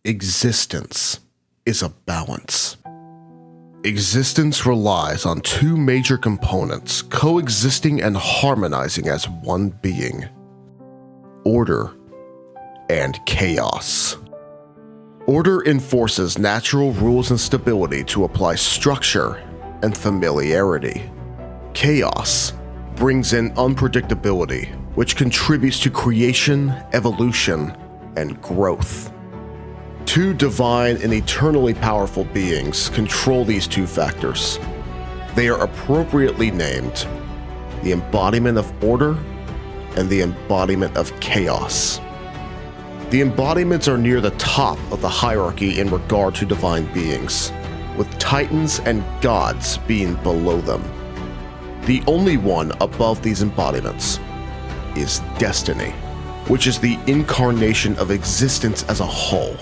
Existence is a balance. Existence relies on two major components coexisting and harmonizing as one being: order and chaos. Order enforces natural rules and stability to apply structure and familiarity. Chaos brings in unpredictability, which contributes to creation, evolution, and growth. Two divine and eternally powerful beings control these two factors. They are appropriately named the embodiment of order and the embodiment of chaos. The embodiments are near the top of the hierarchy in regard to divine beings, with titans and gods being below them. The only one above these embodiments is destiny, which is the incarnation of existence as a whole.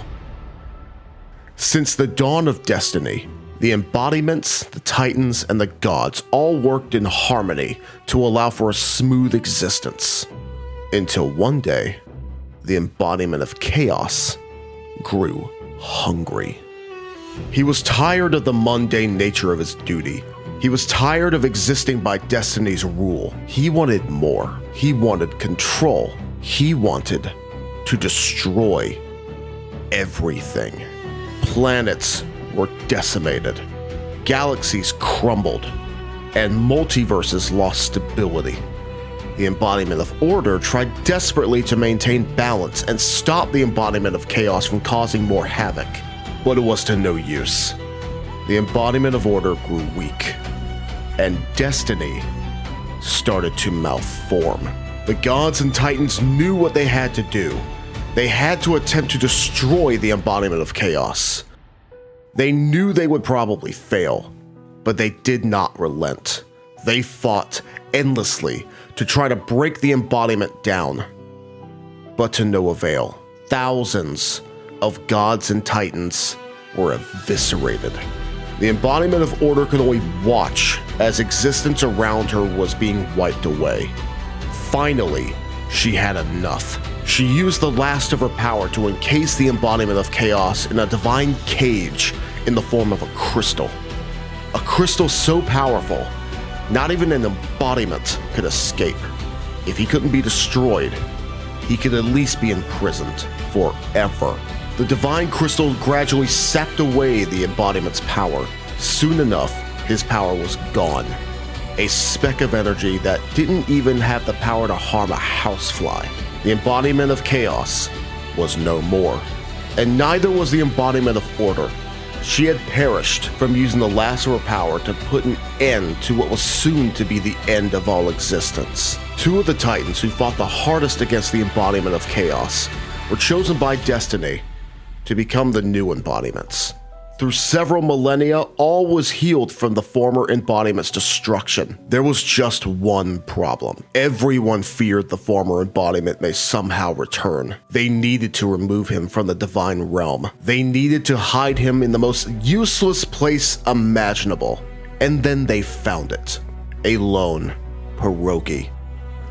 Since the dawn of destiny, the embodiments, the titans, and the gods all worked in harmony to allow for a smooth existence, until one day, the embodiment of chaos grew hungry. He was tired of the mundane nature of his duty. He was tired of existing by destiny's rule. He wanted more. He wanted control. He wanted to destroy everything. Planets were decimated, galaxies crumbled, and multiverses lost stability. The embodiment of order tried desperately to maintain balance and stop the embodiment of chaos from causing more havoc, but it was to no use. The embodiment of order grew weak, and destiny started to malform. The gods and titans knew what they had to do. They had to attempt to destroy the embodiment of chaos. They knew they would probably fail, but they did not relent. They fought endlessly to try to break the embodiment down, but to no avail. Thousands of gods and titans were eviscerated. The embodiment of order could only watch as existence around her was being wiped away. Finally, she had enough. She used the last of her power to encase the embodiment of chaos in a divine cage in the form of a crystal. A crystal so powerful, not even an embodiment could escape. If he couldn't be destroyed, he could at least be imprisoned forever. The divine crystal gradually sapped away the embodiment's power. Soon enough, his power was gone. A speck of energy that didn't even have the power to harm a housefly. The embodiment of chaos was no more, and neither was the embodiment of order. She had perished from using the last of her power to put an end to what was soon to be the end of all existence. Two of the titans who fought the hardest against the embodiment of chaos were chosen by destiny to become the new embodiments. Through several millennia, all was healed from the former embodiment's destruction. There was just one problem. Everyone feared the former embodiment may somehow return. They needed to remove him from the divine realm. They needed to hide him in the most useless place imaginable. And then they found it. A lone pierogi.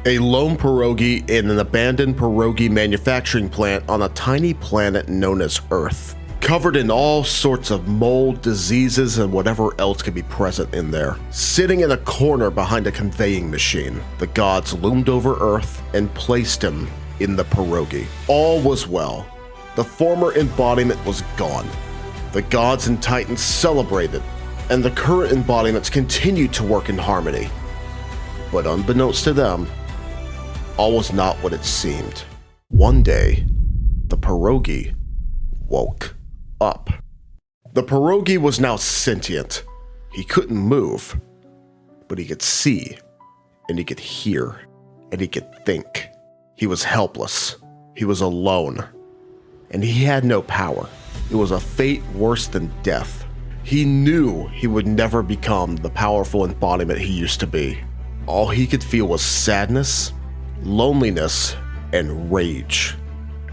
A lone pierogi in an abandoned pierogi manufacturing plant on a tiny planet known as Earth, covered in all sorts of mold, diseases, and whatever else could be present in there. Sitting in a corner behind a conveying machine, the gods loomed over Earth and placed him in the pierogi. All was well. The former embodiment was gone. The gods and titans celebrated, and the current embodiments continued to work in harmony. But unbeknownst to them, all was not what it seemed. One day, the pierogi woke up. The pierogi was now sentient. He couldn't move, but he could see, and he could hear, and he could think. He was helpless. He was alone, and he had no power. It was a fate worse than death. He knew he would never become the powerful embodiment he used to be. All he could feel was sadness, loneliness, and rage.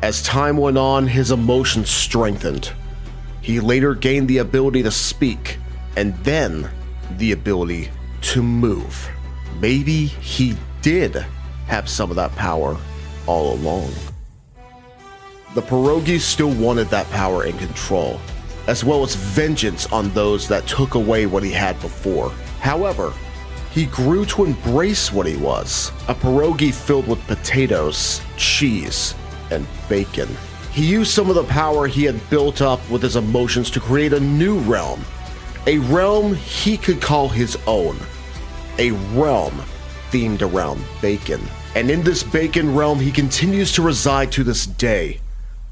As time went on, his emotions strengthened. He later gained the ability to speak, and then the ability to move. Maybe he did have some of that power all along. The Pierogi still wanted that power and control, as well as vengeance on those that took away what he had before. However, he grew to embrace what he was, a pierogi filled with potatoes, cheese, and bacon. He used some of the power he had built up with his emotions to create a new realm, a realm he could call his own, a realm themed around bacon. And in this bacon realm, he continues to reside to this day,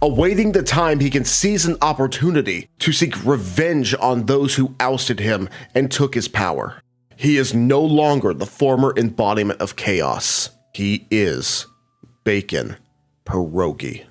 awaiting the time he can seize an opportunity to seek revenge on those who ousted him and took his power. He is no longer the former embodiment of chaos. He is Bacon Pierogi.